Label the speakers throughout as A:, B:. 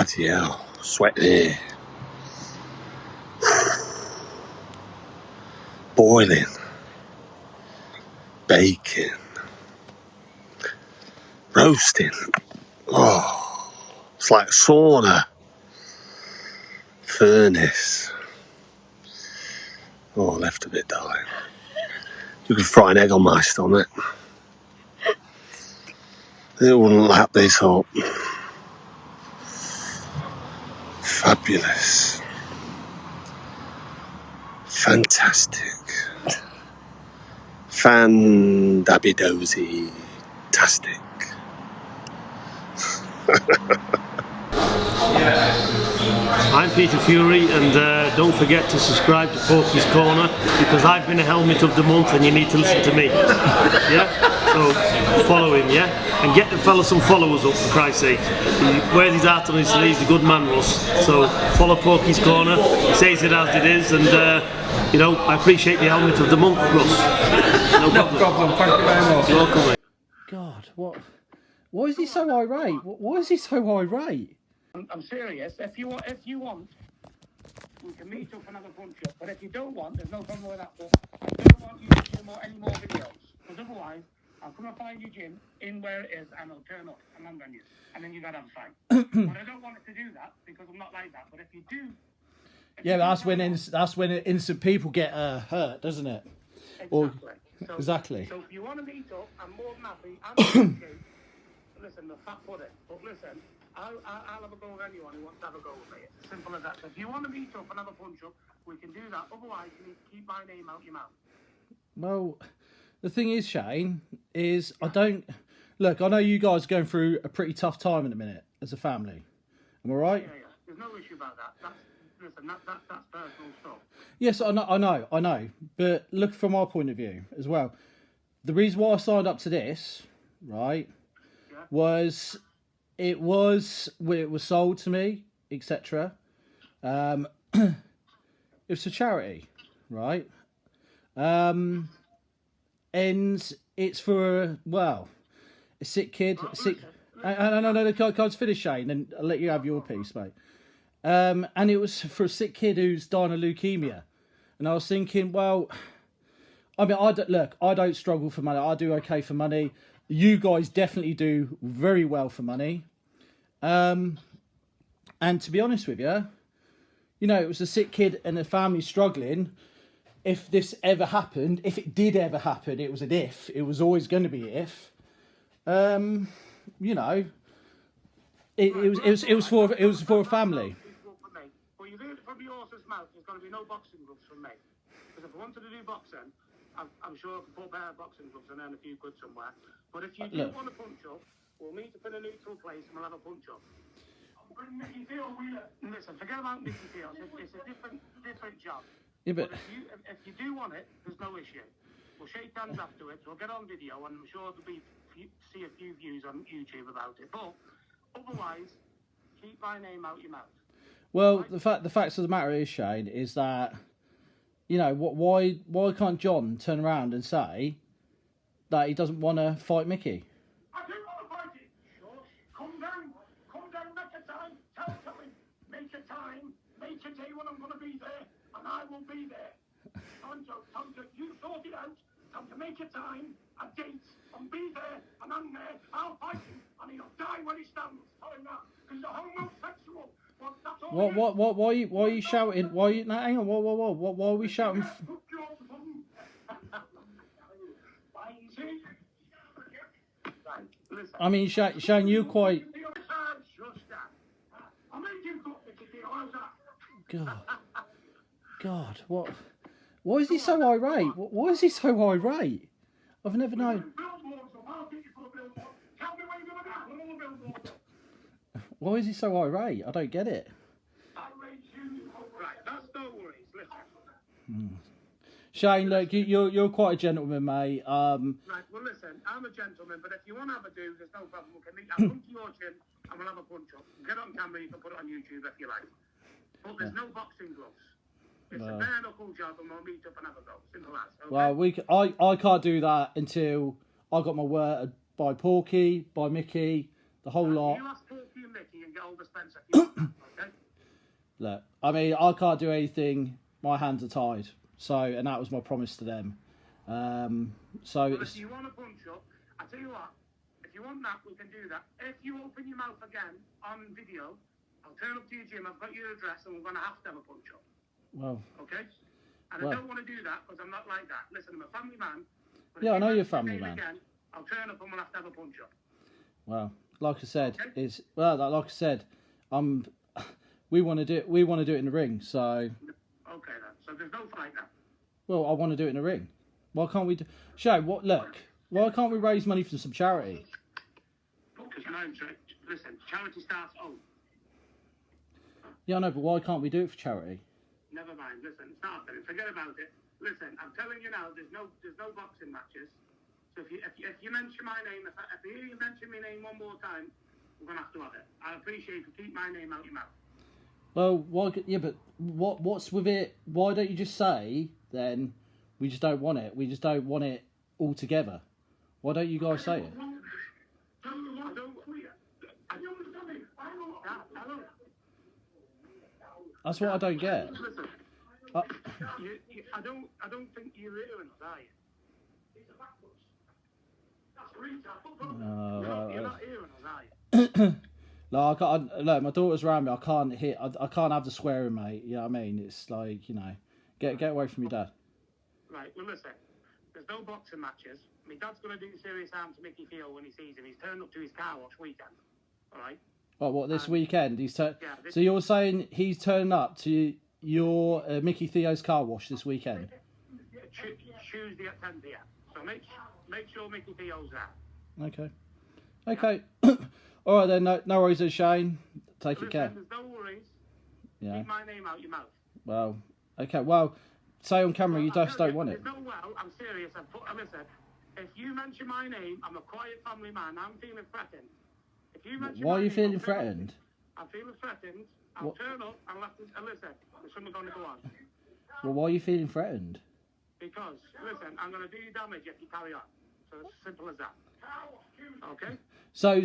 A: Bloody hell, sweating here. Boiling. Baking. Roasting. Oh, it's like a sauna. Furnace. Oh, I left a bit, darling. You could fry an egg on my stomach. It wouldn't lap this up. Fabulous. Fantastic. Fan-dabby-dozy-tastic.
B: I'm Peter Fury, and don't forget to subscribe to Porky's Corner, because I've been a helmet of the month and you need to listen to me. Yeah? So follow him, yeah? And get the fella some followers up, for Christ's sake. He wears his heart on his sleeve, he's a good man, Russ. So follow Porky's Corner, he says it as it is, and you know, I appreciate the helmet of the month, Russ. No problem,
C: thank you very much.
B: You're welcome, mate.
C: God, what? Why is he so irate? Why is he so irate?
D: I'm serious. If you want, we can meet up and have a punch up. But if you don't want, there's no problem with that. But I don't want you to do any more videos, because otherwise I'll come and find you, Jim, in where it is, and I'll turn up and land on you, and then you gotta have a fight. But I don't want it to do that, because I'm not like that. But if you do,
C: Yeah, that's when innocent people get hurt, doesn't it?
D: Exactly.
C: Exactly.
D: So if you want to meet up, I'm more than happy. I'm okay. Listen, the fat pudding. But listen, I'll have a go with anyone who wants to have a go with me. It's as simple as that. So if you want to meet up and have a punch up, we can do that. Otherwise, you need to keep my name out your mouth.
C: Well, the thing is, Shane, is I don't... Look, I know you guys are going through a pretty tough time in a minute as a family. Am I right?
D: Yeah. There's no issue about that. That's personal stuff.
C: Yes, I know. But look from our point of view as well. The reason why I signed up to this, right, was it was sold to me, etc. It was a charity, right? And it's for a sick kid. No, can't finish, Shane, and I'll let you have your piece, mate. And it was for a sick kid who's dying of leukemia. And I was thinking, well, I mean, I don't struggle for money. I do okay for money. You guys definitely do very well for money. And to be honest with you, you know, it was a sick kid and a family struggling. If this ever happened, if it did ever happen, it was an if. It was always going to be if. You know, it was for a family.
D: Well, you've heard it from the horse's mouth. There's going to be no boxing gloves from me. Because if I wanted to do boxing, I'm sure I could put a pair of boxing gloves and earn a few quid somewhere. But if you do want to punch up, we'll meet up in a neutral place and we'll have a punch up. Bring Nicky Theo Wheeler. Listen, forget about Nicky Theo. It's a different job.
C: Yeah, but
D: if you do want it, there's no issue. We'll shake hands afterwards. We'll get on video, and I'm sure there'll see a few views on YouTube about it. But otherwise, keep my name out your mouth.
C: Well, the facts of the matter is, Shane, is that, you know, why can't John turn around and say that he doesn't want to fight Mickey?
D: I do want to fight it. Sure. Come down, make a time. Tell him, make a time, make a day when I'm going to be there, and I will be there. Tonto, you sort it out. Time to make a time, a date, and be there, and I'm there. I'll fight him, and he'll die when he stands. Tell him that, because he's a homosexual.
C: Why are you shouting? Why are you? No, hang on. Whoa. Why are we shouting? I mean, Shane, you're quite. God, what? Why is he so irate? Why is he so irate? I've never known. Why is he so irate? I don't get it.
D: Right, that's no worries. Listen.
C: Shane, look, you're quite a gentleman, mate.
D: Right, well, listen, I'm a gentleman, but if you want to have a do, there's no problem. We can meet. I'll come to your gym and we'll have a punch up. Get on camera, you can put it on YouTube if you like. But there's no boxing gloves. It's a bare knuckle job, and we'll meet up and have a go. Simple as. Okay?
C: Well, I can't do that until I got my word by Porky, by Mickey, the whole lot.
D: You ask Porky and Mickey and get over Spencer if you want, okay?
C: Look, I mean, I can't do anything. My hands are tied. So, and that was my promise to them. So
D: Well,
C: it's,
D: if you want a punch up, I tell you what, if you want that, we can do that. If you open your mouth again on video, I'll turn up to your gym, I've got your address, and we're going to have a punch up.
C: well,
D: Okay? And
C: Well.
D: I don't want to do that because I'm not like that. Listen, I'm a family man. But
C: Yeah,
D: if
C: I know
D: you
C: you're a
D: mention
C: family
D: my name
C: man.
D: Again, I'll turn up and we'll have a punch up.
C: well, like I said,
D: Okay.
C: like I said, we want to do it in the ring. So,
D: Okay then. So there's no fight now.
C: well, I want to do it in the ring. Why can't we do? What? Look, why can't we raise money for some charity?
D: Because listen, charity starts. Oh,
C: Yeah, I know, but why can't we do it for charity?
D: never mind. Listen, it's not happening. Forget about it. Listen, I'm telling you now. There's no boxing matches. So if you mention my name, if you hear you mention my name one more time, we're gonna have to have it. I appreciate if you keep my name out your mouth.
C: Well, why? Yeah, but what's with it? Why don't you just say then? We just don't want it. We just don't want it altogether. Why don't you guys say it? That's what I don't get.
D: Listen,
C: Uh,
D: I don't think you're hearing us, are you? You're not hearing us, are you?
C: Like, look, my daughter's around me. I can't hit. I can't have the swearing, mate. You know what I mean? It's like, you know, get away from your dad.
D: Right, well listen, there's no boxing matches. My dad's going to do serious harm to Mickey THEO when he sees him. He's turned up to his car wash weekend, alright?
C: What this weekend?
D: Yeah,
C: So you're saying he's turning up to your Mickey THEO's car wash this weekend?
D: Tuesday at 10 p.m. So make sure Mickey THEO's there.
C: Okay. All right then. No worries, then, Shane. Take it care.
D: There's no worries.
C: Yeah.
D: Keep my name out your mouth.
C: Well. Okay. Well, say on camera you just don't want it.
D: There's no well. I'm serious. Listen, if you mention my name, I'm a quiet family man. I'm feeling threatened. If you mention
C: Why
D: my
C: are you
D: name,
C: feeling
D: I'm
C: threatened?
D: I'm feeling threatened. I'll turn up and listen. There's something going to go on.
C: Well, why are you feeling threatened?
D: Because listen, I'm going to do you damage if you carry on. So it's simple as that. Okay.
C: So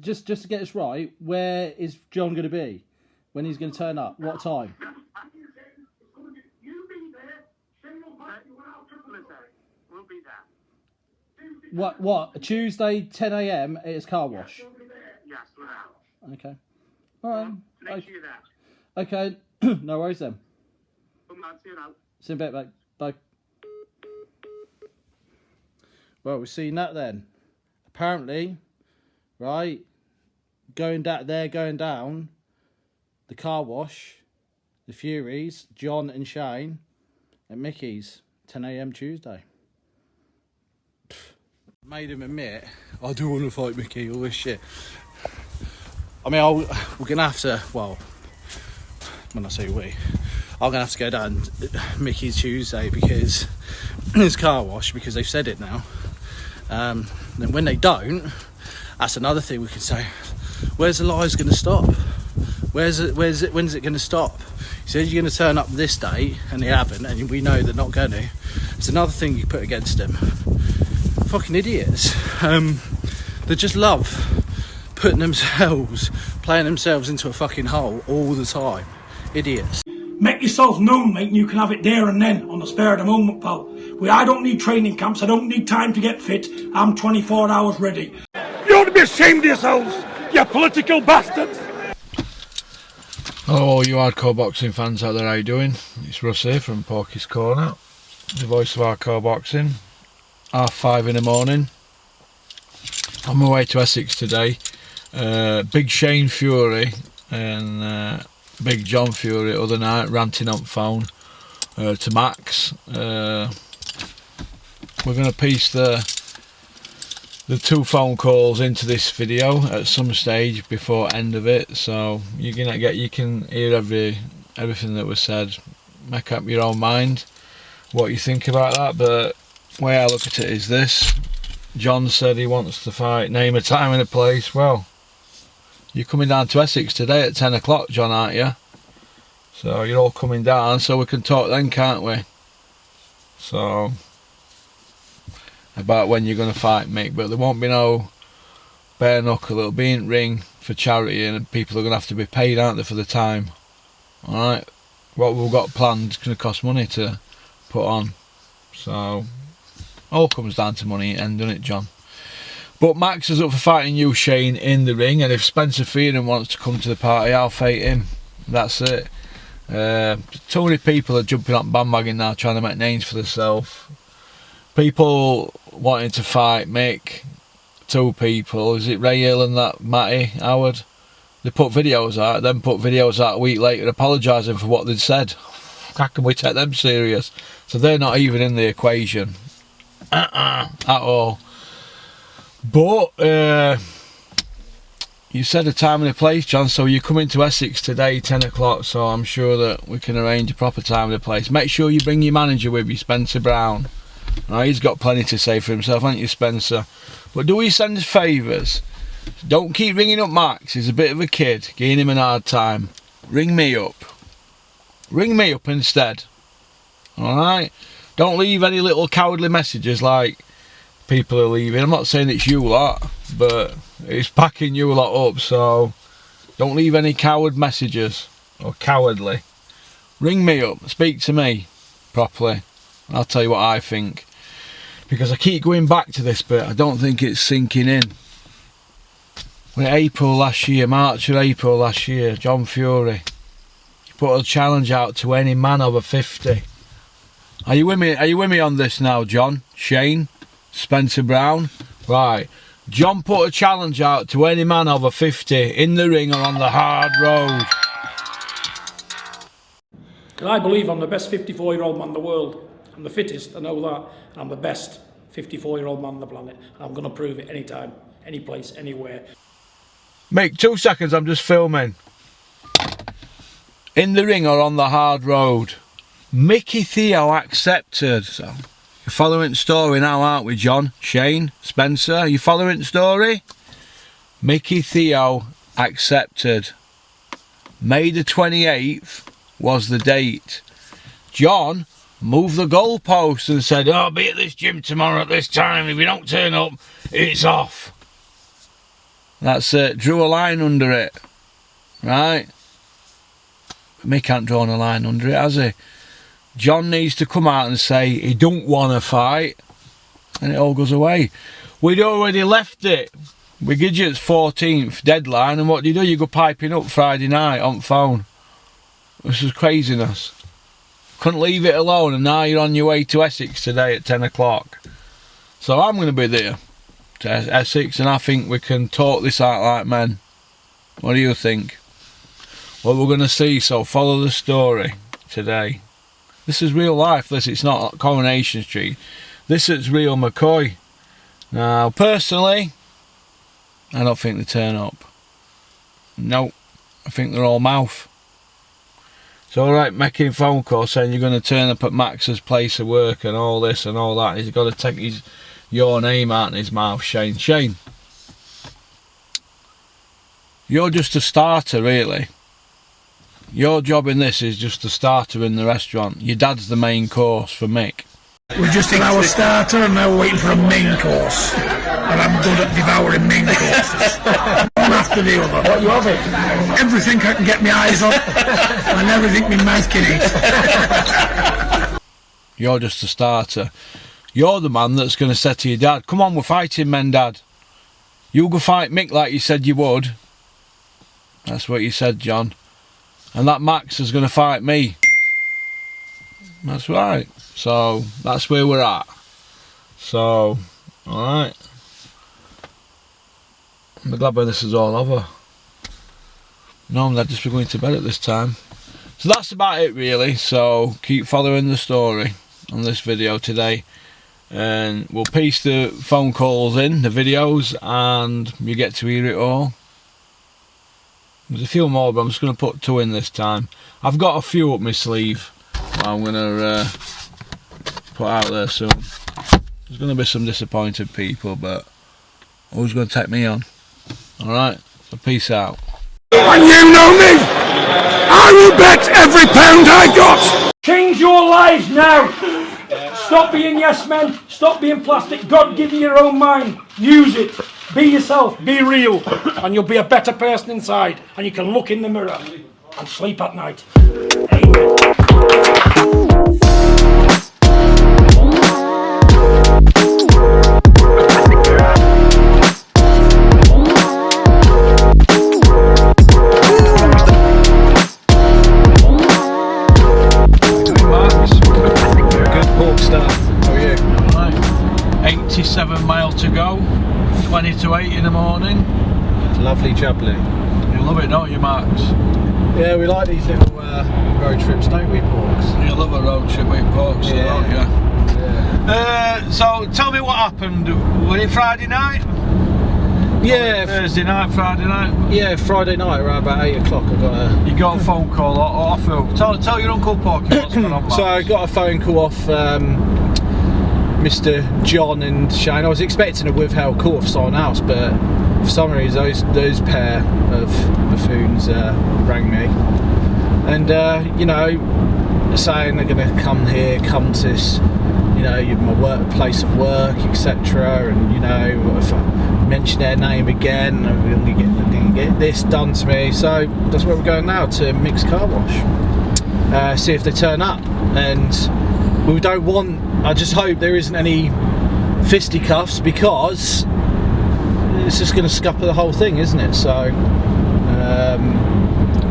C: just to get this right, where is John going to be when he's going to turn up? What time?
D: You be there. Shane will back you out. Listen, we'll be there.
C: What? Tuesday, 10 a.m. at his car wash.
D: Yes, we're there.
C: Okay. All right.
D: Make sure you're there.
C: Okay. No worries then.
D: Come on, see you now.
C: See you in a bit, mate. Bye. Well, we've seen that then. Apparently, right, going down, the car wash, the Furies, John and Shane, at Mickey's, 10 a.m. Tuesday. Made him admit, I do want to fight Mickey, all this shit. I mean, we're going to have to, well, when I say we, I'm going to have to go down Mickey's Tuesday because his car wash, because they've said it now. Then when they don't, that's another thing we can say. Where's the lies going to stop? When's it going to stop? He says you're going to turn up this date, and they haven't, and we know they're not going to. It's another thing you put against them. Fucking idiots. They just love playing themselves into a fucking hole all the time. Idiots.
E: Make yourself known, mate, and you can have it there and then on the spur of the moment, pal. I don't need training camps, I don't need time to get fit. I'm 24 hours ready.
D: You ought to be ashamed of yourselves, you political bastards!
F: Hello all you hardcore boxing fans out there, how you doing? It's Russ here from Porky's Corner, the voice of hardcore boxing. 5:30 in the morning. On my way to Essex today. Big Shane Fury and Big John Fury the other night ranting on phone to Max. We're going to piece the two phone calls into this video at some stage before end of it, so you can hear everything that was said, make up your own mind what you think about that. But the way I look at it is this: John said he wants to fight, name a time and a place. Well, you're coming down to Essex today at 10 o'clock, John, aren't you? So you're all coming down, so we can talk then, can't we? So about when you're going to fight, Mick, but there won't be no bare knuckle. It'll be in ring for charity, and people are going to have to be paid, aren't they, for the time. Alright, what we've got planned is going to cost money to put on. So, all comes down to money and doesn't it, John? But Max is up for fighting you, Shane, in the ring, and if Spencer Fearon wants to come to the party, I'll fight him. That's it. Too many people are jumping up bandwagon now, trying to make names for themselves. People wanting to fight Mick. 2 people. Is it Ray Hill and that Matty Howard? They put videos out, then put videos out a week later apologising for what they'd said. How can we take them serious? So they're not even in the equation. At all. But you said a time and a place, John, so you're coming to Essex today, 10 o'clock, so I'm sure that we can arrange a proper time and a place. Make sure you bring your manager with you, Spencer Brown. He's got plenty to say for himself, haven't you, Spencer? But do he send us favours? Don't keep ringing up Max, he's a bit of a kid, giving him an hard time. Ring me up. Ring me up instead. Alright? Don't leave any little cowardly messages like people are leaving. I'm not saying it's you lot, but it's packing you lot up, so don't leave any coward messages or cowardly. Ring me up, speak to me properly. I'll tell you what I think, because I keep going back to this, but I don't think it's sinking in. When April last year, March or April last year, John Fury, he put a challenge out to any man over 50. Are you with me? Are you with me on this now, John? Shane? Spencer Brown? Right. John put a challenge out to any man over 50 in the ring or on the hard road.
E: And I believe I'm the best 54-year-old man in the world. I'm the fittest, I know that. I'm the best 54-year-old man on the planet. And I'm going to prove it anytime, any place, anywhere.
F: Mick, 2 seconds, I'm just filming. In the ring or on the hard road. Mickey THEO accepted. So, you're following the story now, aren't we, John? Shane? Spencer? Are you following the story? Mickey THEO accepted. May the 28th was the date. John moved the goalpost and said, "Oh, I'll be at this gym tomorrow at this time. If you don't turn up, it's off." That's it. Drew a line under it. Right? Mick can't draw a line under it, has he? John needs to come out and say he don't want to fight, and it all goes away. We'd already left it. We give you its 14th deadline, and what do? You go piping up Friday night on phone. This is craziness. Couldn't leave it alone, and now you're on your way to Essex today at 10 o'clock. So I'm going to be there to Essex, and I think we can talk this out like men. What do you think? What we're going to see, so follow the story today. This is real life, this. It's not Coronation Street. This is real McCoy. Now, personally, I don't think they turn up. No, I think they're all mouth. It's alright making phone calls saying you're going to turn up at Max's place of work and all this and all that. He's got to take your name out in his mouth, Shane. Shane, you're just a starter, really. Your job in this is just a starter in the restaurant. Your dad's the main course for Mick.
E: We're just an hour starter and now we're waiting for a main course. And I'm good at devouring main courses. One after the other. What you having? Everything I can get my eyes on and everything my mouth can eat.
F: You're just a starter. You're the man that's going to say to your dad, "Come on, we're fighting men, Dad. You go fight Mick like you said you would." That's what you said, John. And that Max is going to fight me. That's right. So, that's where we're at. So, alright. I'm glad when this is all over. Normally I'd just be going to bed at this time. So that's about it really. So, keep following the story on this video today. And we'll paste the phone calls in, the videos, and you get to hear it all. There's a few more, but I'm just going to put 2 in this time. I've got a few up my sleeve that I'm going to put out there soon. There's going to be some disappointed people, but who's going to take me on? Alright, so peace out.
E: And you know me! I will bet every pound I got! Change your lives now! Stop being yes men, stop being plastic. God give you your own mind. Use it. Be yourself, be real, and you'll be a better person inside. And you can look in the mirror and sleep at night. Amen.
F: How are you? Right. 87 miles to go, 20 to 8 in the morning.
C: Lovely jubbly.
F: You love it, don't you, Max?
C: Yeah, we like these little road trips, don't we, Porks?
F: You love a road trip with Porks,
C: Yeah.
F: don't you?
C: Yeah.
F: So tell me what happened. Was it Friday night?
C: Yeah,
F: Thursday night, Friday night?
C: yeah, Friday night around about 8 o'clock I got a...
F: You got a phone call off who? Tell your Uncle Porky what's going on, Max.
C: So I got a phone call off Mr. John and Shane. I was expecting a withheld call for someone else, but for some reason those pair of buffoons rang me. And, you know, saying they're going to come here, come to this, you know, my place of work, etc. And, you know, if I mention their name again, I'm going to get this done to me. So that's where we're going now, to Mick's Car Wash. See if they turn up. And we don't want, I just hope there isn't any fisticuffs, because it's just going to scupper the whole thing, isn't it? So,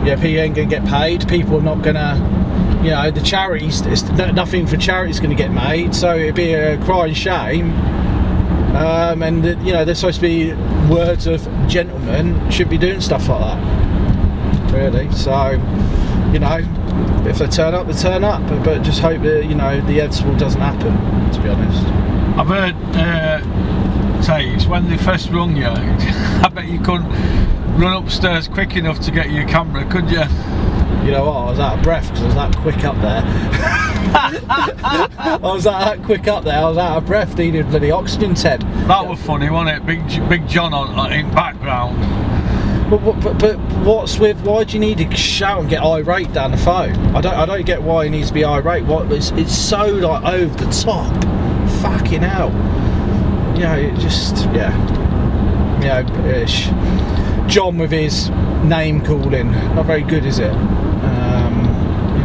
C: yeah, people ain't going to get paid. People are not going to, you know, the charities, nothing for charities going to get made, so it'd be a crying shame. And you know, they're supposed to be words of gentlemen, should be doing stuff like that, really. So, you know, if they turn up, they turn up, but just hope that, you know, the inevitable doesn't happen, to be honest.
F: I've heard Tates, when they first rung you, I bet you couldn't run upstairs quick enough to get your camera, could you?
C: You know what, I was out of breath because I was that quick up there. I was that quick up there, I was out of breath, needed bloody oxygen tent.
F: That was funny, wasn't it? Big John on in background.
C: But what's with, why do you need to shout and get irate down the phone? I don't get why he needs to be irate. It's so like over the top. Fucking hell. You know, it just, yeah. You know, ish. John with his name calling, not very good, is it? You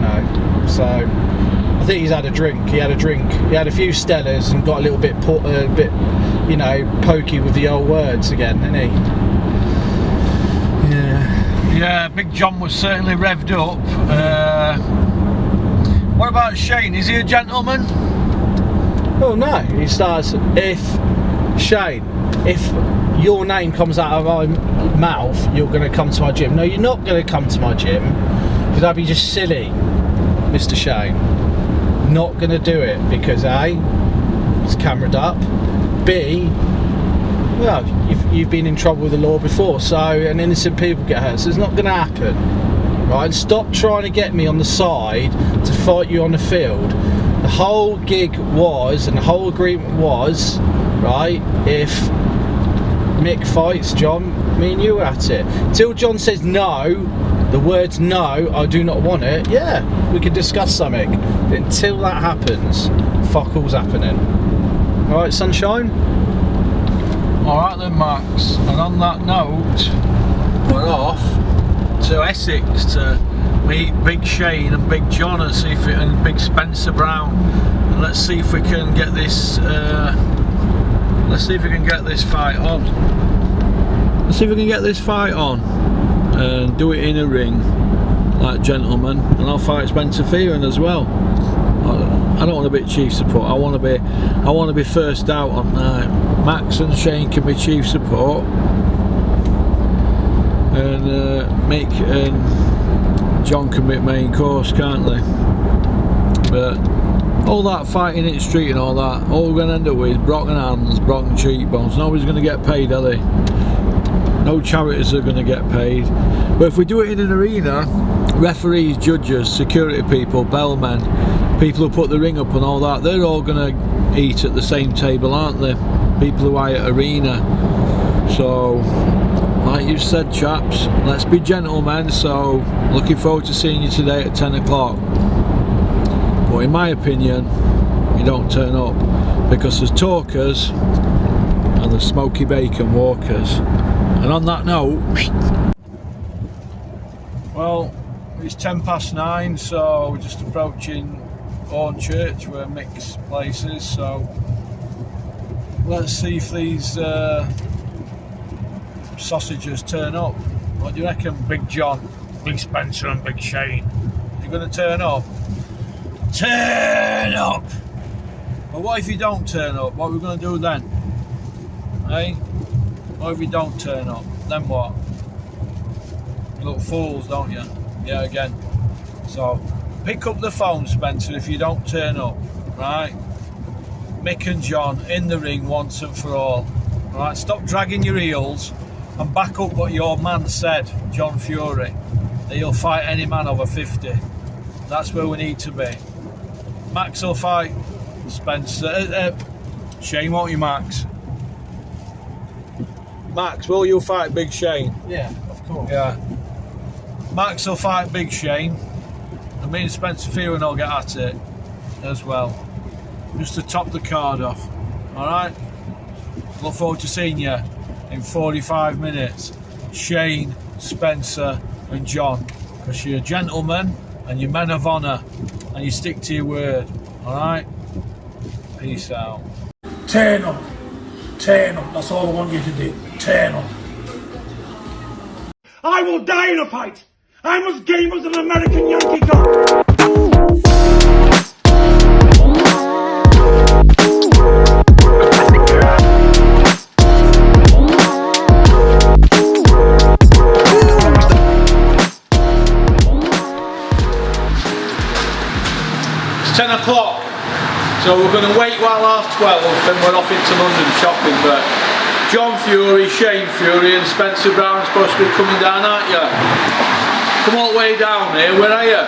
C: know, so I think he's had a drink. He had a drink. He had a few Stellas and got a little bit, you know, pokey with the old words again, didn't he?
F: Yeah, Big John was certainly revved up. What about Shane? Is he a gentleman?
C: Oh no, he starts, if your name comes out of my mouth, you're going to come to my gym. No, you're not going to come to my gym, because that'd be just silly, Mr. Shane. Not going to do it, because A, it's cameraed up, B, well, you've been in trouble with the law before, so, and innocent people get hurt, so it's not going to happen, right? And stop trying to get me on the side to fight you on the field. The whole gig was, and the whole agreement was, right, if Mick fights John, me and you are at it. Till John says no, the words no, I do not want it, yeah, we can discuss something. But until that happens, fuck all's happening. Alright, sunshine?
F: Alright then, Max, and on that note, we're off to Essex to meet Big Shane and Big John and see if and Big Spencer Brown, and let's see if we can get this fight on. Let's see if we can get this fight on and do it in a ring like gentlemen, and I'll fight Spencer Fearon as well. I don't want to be chief support. I want to be first out on night. Max and Shane can be chief support, and Mick and John can be main course, can't they? But all that fighting in the street and all that, all we're going to end up with is broken hands, broken cheekbones. Nobody's going to get paid, are they? No charities are going to get paid. But if we do it in an arena, referees, judges, security people, bellmen, people who put the ring up and all that, they're all going to eat at the same table, aren't they? People who are at arena. So, like you said, chaps, let's be gentlemen. So, looking forward to seeing you today at 10 o'clock. But in my opinion, you don't turn up, because there's talkers and there's smoky bacon walkers. And on that note, well, it's 9:10, so we're just approaching Orne Church. We're mixed places, so let's see if these sausages turn up. What do you reckon, Big John, Big Spencer and Big Shane? You're going to turn up? Turn up! But what if you don't turn up? What are we going to do then? Hey? What if you don't turn up? Then what? You look fools, don't you? Yeah, again. So, pick up the phone, Spencer, if you don't turn up, right? Mick and John in the ring once and for all. Right? Stop dragging your heels and back up what your man said, John Fury, that he'll fight any man over 50. That's where we need to be. Max will fight Spencer. Shane, won't you, Max? Max, will you fight Big Shane?
C: Yeah, of course.
F: Yeah. Max will fight Big Shane, and me and Spencer Fearon will get at it as well, just to top the card off. Alright? Look forward to seeing you in 45 minutes. Shane, Spencer and John, because you're gentlemen and you're men of honour and you stick to your word. Alright? Peace out.
E: Turn up. Turn up. That's all I want you to do. Turn up.
D: I will die in a fight. I'm as game as an American Yankee gun.
F: It's 10 o'clock, so we're going to wait while 12:30, then we're off into London shopping. But John Fury, Shane Fury and Spencer Brown are supposed to be coming down, aren't you? Come all the way down here, where are you?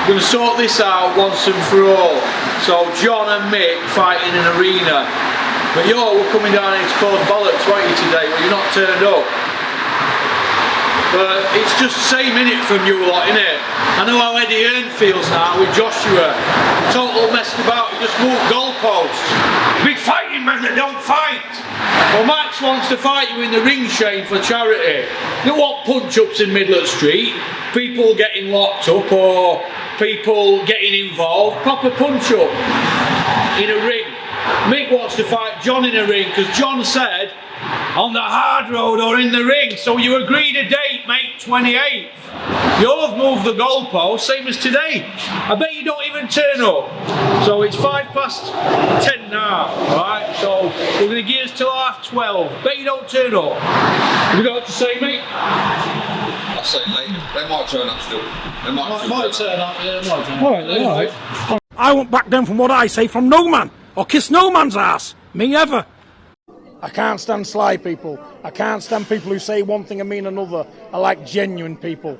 F: We're going to sort this out once and for all. So John and Mick fighting in an arena. But we're coming down here to cause bollocks, weren't you, today? Well, you're not turned up. But it's just the same in it from you lot, innit? I know how Eddie Hearn feels now with Joshua. Total messed about, he just moved goalposts. Big fighting men that don't fight. Well, Max wants to fight you in the ring, Shane, for charity. You don't want punch-ups in middle of the street, people getting locked up or people getting involved. Proper punch-up in a ring. Mick wants to fight John in a ring because John said on the hard road or in the ring. So you agreed a date, mate, 28th. You'll have moved the goalpost, same as today. I bet you don't even turn up. So it's 10:05 now, right? So we're going to gear us till 12:30. Bet you don't turn up. Have you got what to say, mate?
G: I'll say, mate, they might turn up still. They might turn up.
C: Yeah, might turn up.
F: All right.
E: I won't back down from what I say from no man, or kiss no man's ass. Me ever. I can't stand sly people. I can't stand people who say one thing and mean another. I like genuine people.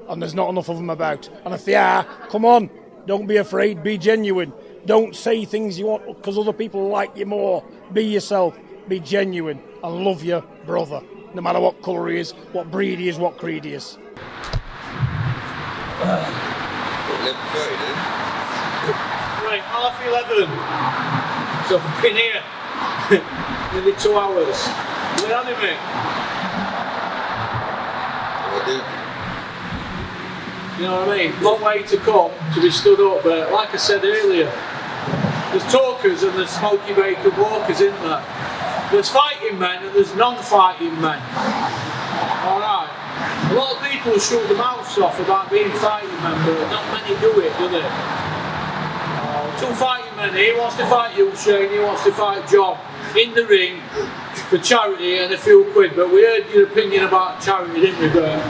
E: And there's not enough of them about. And if they are, come on. Don't be afraid. Be genuine. Don't say things you want because other people like you more. Be yourself. Be genuine. And love your brother. No matter what colour he is, what breed he is, what creed he is.
G: 11:30 then.
F: Right, 11:30. So I've been here nearly 2 hours. Where are they, mate?
G: I do.
F: You know what I mean? Long way to come to be stood up, but like I said earlier, there's talkers and there's smoky bacon walkers, isn't there? There's fighting men and there's non-fighting men. Alright. A lot of people shoot their mouths off about being fighting men, but not many do it, do they? Two fighting men here. He wants to fight you, Shane, he wants to fight John in the ring for charity and a few quid, but we heard your opinion about charity, didn't we, Bert?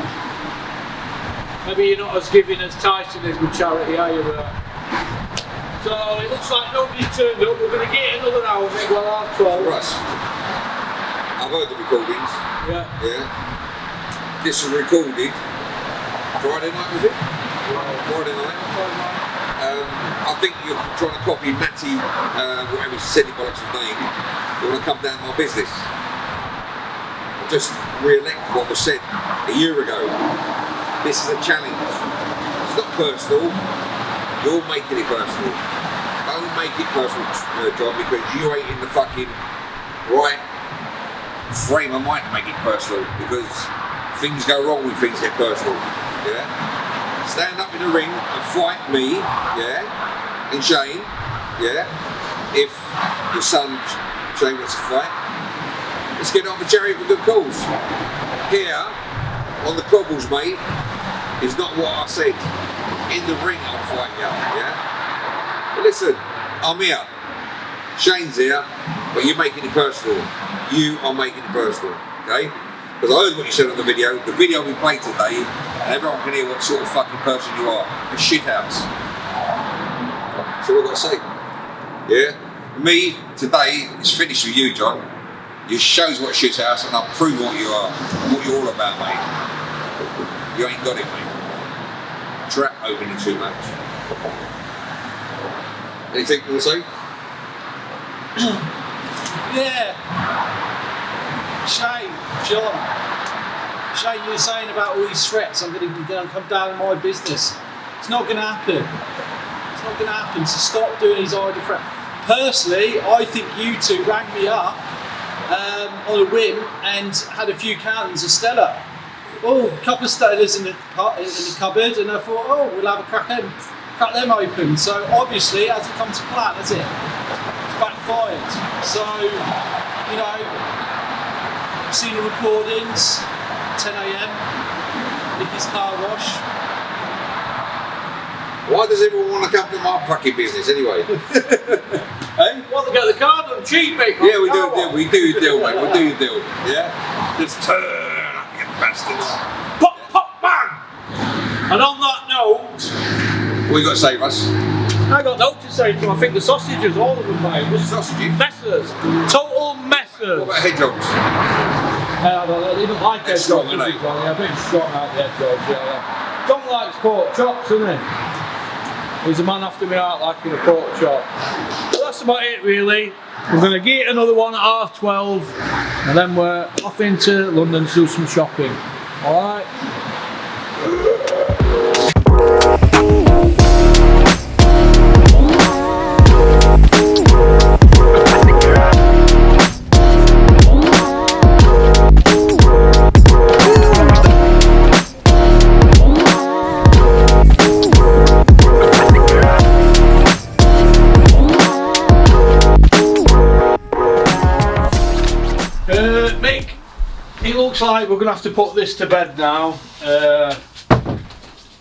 F: Maybe you're not as giving as Tyson is with charity, are you, Bert? So it looks like nobody's turned up. We're going to get another hour, maybe we'll have 12.
G: Right. I've heard the recordings.
F: Yeah.
G: Yeah. This was recorded Friday night, was it? Friday night. I think you're trying to copy Matty, whatever he said, he bollocks his name. You want to come down my business. I just re-elect what was said a year ago. This is a challenge. It's not personal. You're making it personal. Don't make it personal, John, because you ain't in the fucking right frame of mind to make it personal, because things go wrong when things get personal. Yeah. Stand up in the ring and fight me. Yeah. And Shane. Yeah. If your son Shane wants to fight, let's get it on the cherry for good cause. Here on the cobbles, mate, is not what I said. In the ring, I'll fight you. Yeah. But listen, I'm here. Shane's here, but you're making it personal. You are making it personal, okay? Because I heard what you said on the video. The video we played today, and everyone can hear what sort of fucking person you are. A shit house. That's all I've got to say. Yeah? Me, today, is finished with you, John. You shows what shit house, and I'll prove what you are, and what you're all about, mate. You ain't got it, mate. Trap opening too much. Anything you want to say?
H: Yeah. Shane, John. Shane, you were saying about all these threats, I'm going to come down on my business. It's not going to happen. It's not going to happen, so stop doing these idle threats. Personally, I think you two rang me up on a whim and had a few cans of Stella. Oh, a couple of Stellas in the cupboard, and I thought, oh, we'll have a crack them open. So obviously it hasn't come to plan, has it? It's backfired. So, you know, I've seen the recordings, 10 AM, Nicky's car wash.
G: Why does everyone want to come to my fucking business anyway? Hey?
H: Want to get the car done cheap, mate?
G: Yeah, we do a deal. We do a deal, mate. We'll do a deal. Yeah? Just turn up, you bastards.
H: Pop, pop, bang! And on that note,
G: What you got to say, Russ?
H: I got no to say to them. I think the sausages, all of them, mate.
G: Sausages?
H: Messers. Total messers.
G: What about hedgehogs?
H: I don't know, they don't like
G: They're
H: hedgehogs,
G: strong,
H: does
G: aren't
H: he,
G: they?
H: Johnny? A bit strong out the hedgehogs, yeah. John likes pork chops, doesn't he? He's a man after my heart liking a pork chop. But that's about it, really. We're going to get another one at 12:30, and then we're off into London to do some shopping. Alright? Mick, it looks like we're going to have to put this to bed now.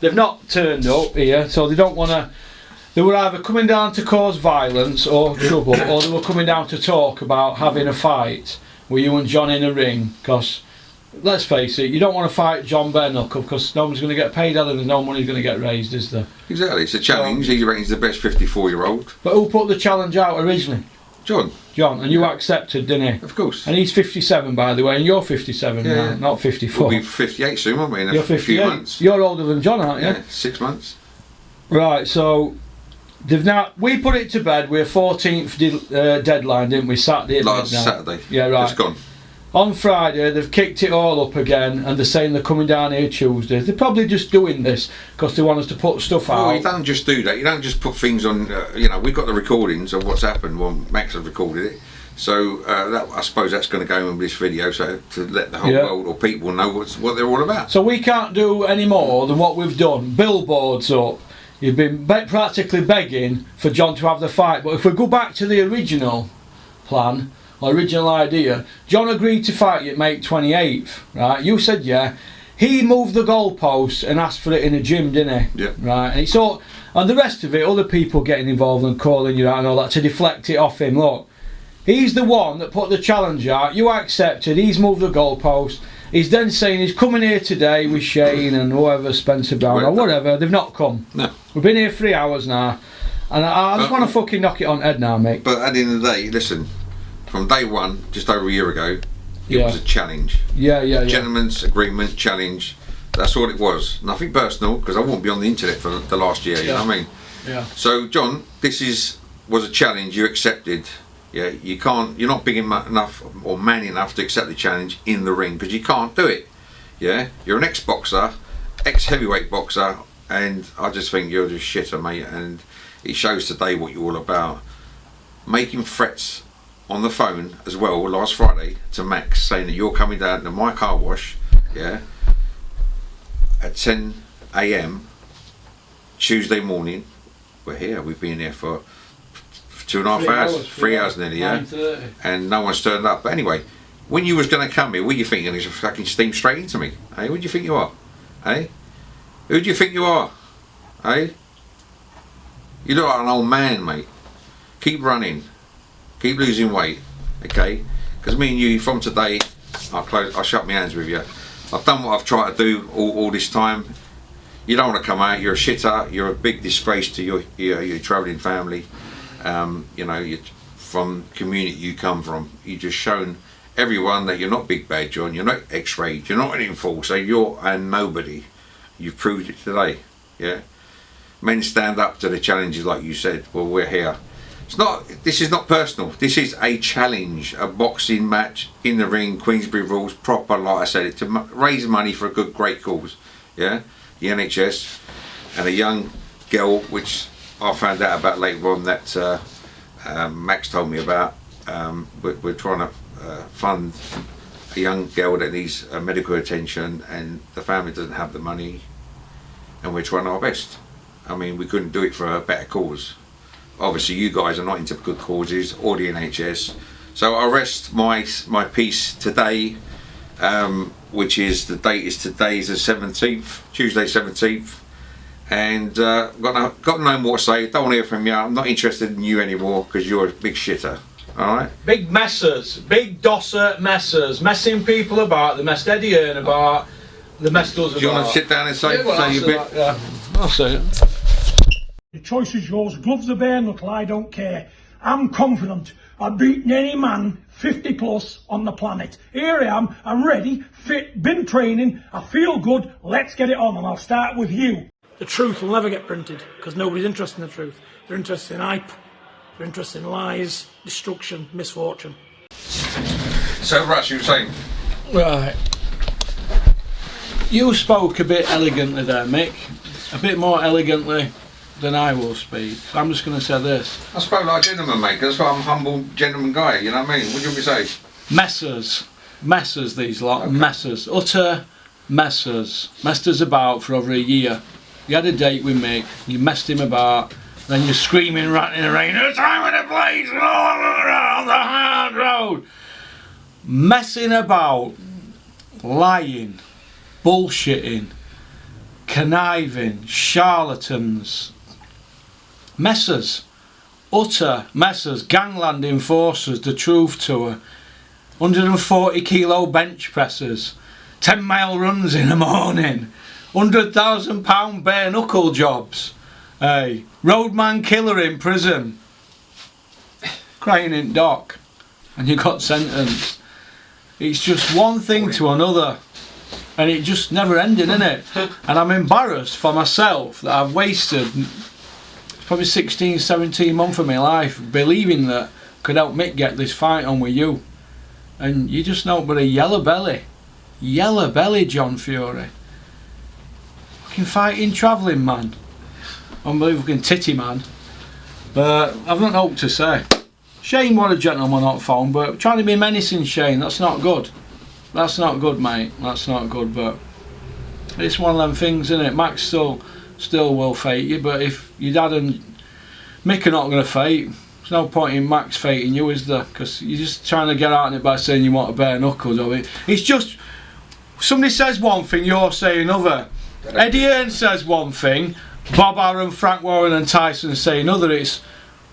H: They've not turned up here, so they don't want to. They were either coming down to cause violence or trouble, or they were coming down to talk about having a fight with you and John in a ring. Because, let's face it, you don't want to fight John bare knuckle because no one's going to get paid other than no money's going to get raised, is there?
G: Exactly, it's a challenge. He reckons he's the best 54-year-old.
C: But who put the challenge out originally?
G: John.
C: John, and you accepted, didn't he?
G: Of course.
C: And he's 57, by the way, and you're 57 now, not 54.
G: We'll be 58 soon, won't we? In
C: You're
G: a few
C: 58.
G: months.
C: You're older than John, aren't you?
G: Yeah, 6 months.
C: Right, so they've now we put it to bed. We're 14th deadline, didn't we? Saturday at
G: Last
C: midnight.
G: Saturday.
C: Yeah, right.
G: It's gone.
C: On Friday, they've kicked it all up again, and they're saying they're coming down here Tuesday. They're probably just doing this because they want us to put stuff out.
G: Well, you don't just do that. You don't just put things on. You know, we've got the recordings of what's happened. Well, Max has recorded it, so I suppose that's going to go in this video, so to let the whole world or people know what they're all about.
C: So we can't do any more than what we've done. Billboards up. You've been practically begging for John to have the fight. But if we go back to the original plan, original idea, John agreed to fight you, mate, 28th, right? You said yeah. He moved the goalpost and asked for it in a gym, didn't he?
G: Yeah.
C: Right. And so, and the rest of it, other people getting involved and calling you out and all that to deflect it off him. Look, he's the one that put the challenge out. You accepted. He's moved the goalpost. He's then saying he's coming here today with Shane and whoever, Spencer Brown or whatever. They've not come.
G: No.
C: We've been here 3 hours now, and I just want to fucking knock it on head now, mate.
G: But at the end of the day, listen. From day one, just over a year ago, it was a challenge.
C: Yeah.
G: Gentleman's agreement, challenge. That's all it was. Nothing personal, because I won't be on the internet for the last year. You know what I mean?
C: Yeah.
G: So, John, this was a challenge you accepted. Yeah, you can't. You're not big enough or man enough to accept the challenge in the ring because you can't do it. Yeah, you're an ex-boxer, ex-heavyweight boxer, and I just think you're just shitter, mate. And it shows today what you're all about. Making threats on the phone as well last Friday to Max, saying that you're coming down to my car wash, yeah, at 10 AM Tuesday morning. We're here, we've been here for 2.5 hours, 3 hours nearly, yeah, and no one's turned up. But anyway, when you was going to come here, what are you thinking? You're fucking steam straight into me, eh? Who do you think you are, eh? Who do you think you are, eh? You look like an old man, mate. Keep running, keep losing weight, okay? Because me and you, from today, I'll shut my hands with you. I've done what I've tried to do all this time. You don't want to come out. You're a shitter. You're a big disgrace to your travelling family. You know, from the community you come from. You've just shown everyone that you're not Big Bad John. You're not X-rayed. You're not an enforcer. You're a nobody. You've proved it today. Yeah. Men stand up to the challenges, like you said. Well, we're here. It's not. This is not personal. This is a challenge, a boxing match in the ring, Queensbury rules, proper. Like I said, it to raise money for a good, great cause. Yeah, the NHS, and a young girl, which I found out about later on that Max told me about. We're trying to fund a young girl that needs medical attention, and the family doesn't have the money, and we're trying our best. I mean, we couldn't do it for a better cause. Obviously, you guys are not into good causes or the NHS. So I rest my piece today, which is the date is today's the 17th, Tuesday 17th, and got no more to say. Don't want to hear from you. I'm not interested in you anymore because you're a big shitter. All right.
F: Big messers, big dosser messers, messing people about. They messed Eddie Hearn about. They messed us about.
G: Do you want to sit down and say your bit?
F: Yeah, I'll say it.
E: The choice is yours. Gloves are bare knuckle, I don't care. I'm confident I've beaten any man 50 plus on the planet. Here I am, I'm ready, fit, been training, I feel good, let's get it on, and I'll start with you. The truth will never get printed, because nobody's interested in the truth. They're interested in hype, they're interested in lies, destruction, misfortune.
G: So Russ, you were saying?
F: Right. You spoke a bit elegantly there, Mick. A bit more elegantly than I will speak. So I'm just going to say this.
G: I spoke like a gentleman, mate, because I'm a humble gentleman guy, you know what I mean? What do you want me to say?
F: Messers these lot, okay. Messers, utter messers. Messed us about for over a year. You had a date with Mick, you messed him about, then you're screaming right in the rain, "It's time of the place, all around the hard road." Messing about, lying, bullshitting, conniving, charlatans. Messers, utter messers, gangland enforcers, the truth tour, 140 kilo bench pressers, 10-mile runs in the morning, £100,000 bare knuckle jobs, hey, roadman killer in prison, crying in dock, and you got sentenced. It's just one thing to another, and it just never ending, innit? And I'm embarrassed for myself that I've wasted probably 16, 17 months of my life believing that I could help Mick get this fight on with you. And you just know but a yellow belly John Fury. Fucking fighting travelling man. Unbelievable titty man. But I've not know what to say. Shane was a gentleman on the phone, but trying to be menacing, Shane, that's not good. That's not good, mate. That's not good, but it's one of them things, isn't it? Max still will fight you, but if your dad and Mick are not going to fight, there's no point in Max fighting you, is there? Because you're just trying to get out of it by saying you want a bare knuckles of it. It's just, somebody says one thing, you're saying another. Eddie Hearn says one thing, Bob Arum, Frank Warren and Tyson say another. It's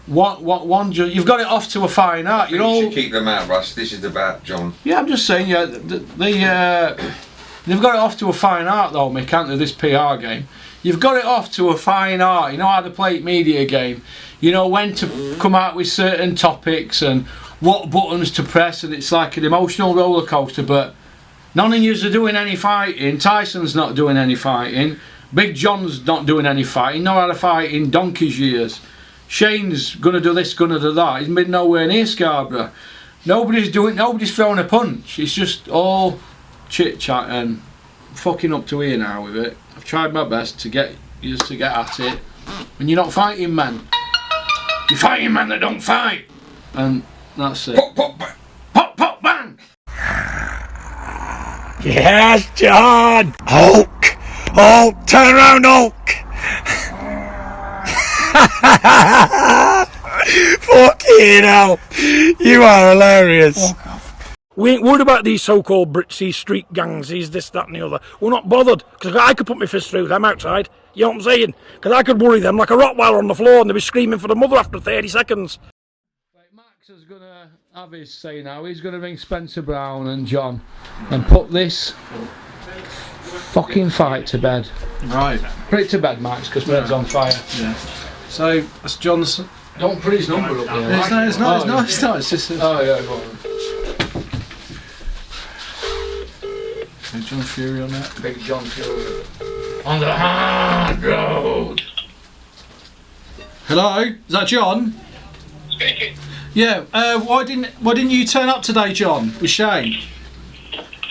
F: one you've got it off to a fine art. You know,
G: should keep them out, Russ. This is about John.
F: Yeah, I'm just saying, yeah, they've got it off to a fine art though, Mick, can't they, this PR game? You've got it off to a fine art. You know how to play media game. You know when to come out with certain topics and what buttons to press, and it's like an emotional roller coaster. But none of yous are doing any fighting. Tyson's not doing any fighting. Big John's not doing any fighting. Know how to fight in donkey's years. Shane's gonna do this, gonna do that. He's been nowhere near Scarborough. Nobody's throwing a punch. It's just all chit chat and fucking up to here now with it. I've tried my best to get you to get at it, and you're not fighting men. You're fighting men that don't fight. And that's it.
G: Pop, pop, bang.
F: Pop, pop, bang.
E: Yes, John! Hulk! Hulk! Turn around, Hulk! Fucking hell! You are hilarious. We ain't worried about these so-called Brits, these street gangs, these this, that and the other. We're not bothered, because I could put my fist through them outside. You know what I'm saying? Because I could worry them like a Rottweiler on the floor and they'd be screaming for the mother after 30 seconds.
F: Max is going to have his say now. He's going to ring Spencer Brown and John and put this fucking fight to bed.
H: Right.
F: Put it to bed, Max, because Ben's on fire.
H: Yeah. So that's John's.
F: Don't put his number up there.
H: It's not. It's just.
F: Oh yeah, go on.
H: John Fury on that.
F: Big John Fury. On the hard road.
H: Hello, is that John?
D: Speaking.
H: Yeah. Why didn't you turn up today, John? With Shane?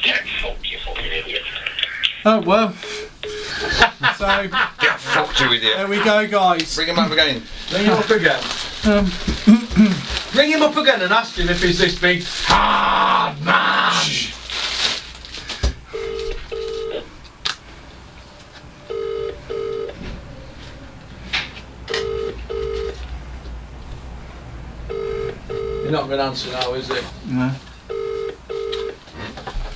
D: Get fucked, you fucking idiot.
H: Oh well. So
G: Get fucked, you idiot.
H: there we go, guys.
G: Bring him up again.
F: Ring him up again. Ring him up again and ask him if he's this big hard man. You're not going to answer now, is it?
H: No.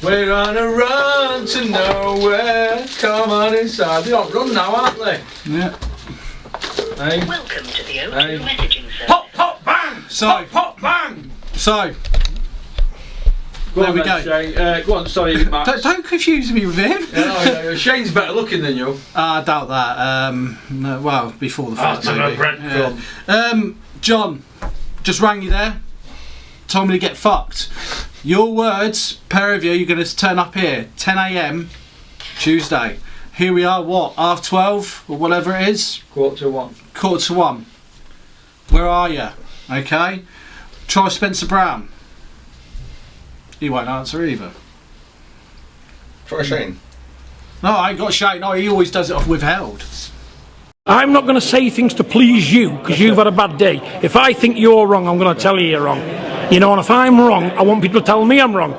F: We're on a run to nowhere. Come on inside. They don't run now, aren't they?
H: Yeah.
F: Hey.
I: Welcome to the O2
F: Hey.
I: messaging service.
F: Pop, pop, bang!
H: So-
F: Pop, pop, bang!
H: So
F: Go
H: there
F: on
H: we
F: then,
H: go.
F: Shane. Go on, sorry, Max.
H: Don't confuse me with him.
F: Yeah, Shane's better looking than you.
H: I doubt that. No, well, before the fight, maybe. Yeah. John, just rang you there. Told me to get fucked. Your words, pair of you, you're going to turn up here 10 AM Tuesday. Here we are, what, 12:30 or whatever it is?
F: 1:45.
H: 1:45. Where are you? Okay. Try Spencer Brown. He won't answer either.
G: Try Shane.
H: No, I ain't got Shane. No, he always does it off withheld.
E: I'm not going to say things to please you because you've had a bad day. If I think you're wrong, I'm going to tell you you're wrong. You know, and if I'm wrong, I want people to tell me I'm wrong.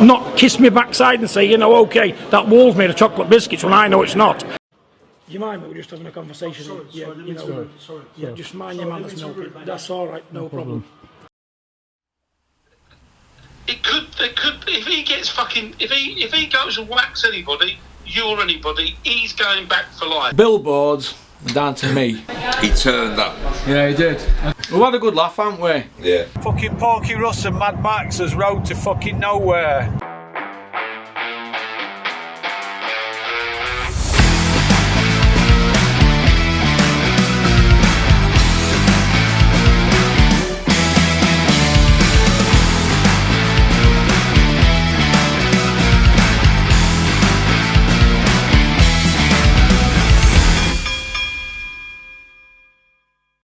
E: Not kiss me backside and say, you know, okay, that wall's made of chocolate biscuits when I know it's not. Do you mind? We're just having a conversation. Sorry. Just mind your manners, no. That's all right, no problem.
D: It could, if he gets fucking, if he goes and whacks anybody, you or anybody, he's going back for life.
F: Billboards down to me.
G: He turned up.
F: Yeah, he did. We've had a good laugh, haven't we?
G: Yeah.
E: Fucking Porky Russ and Mad Max has rode to fucking nowhere.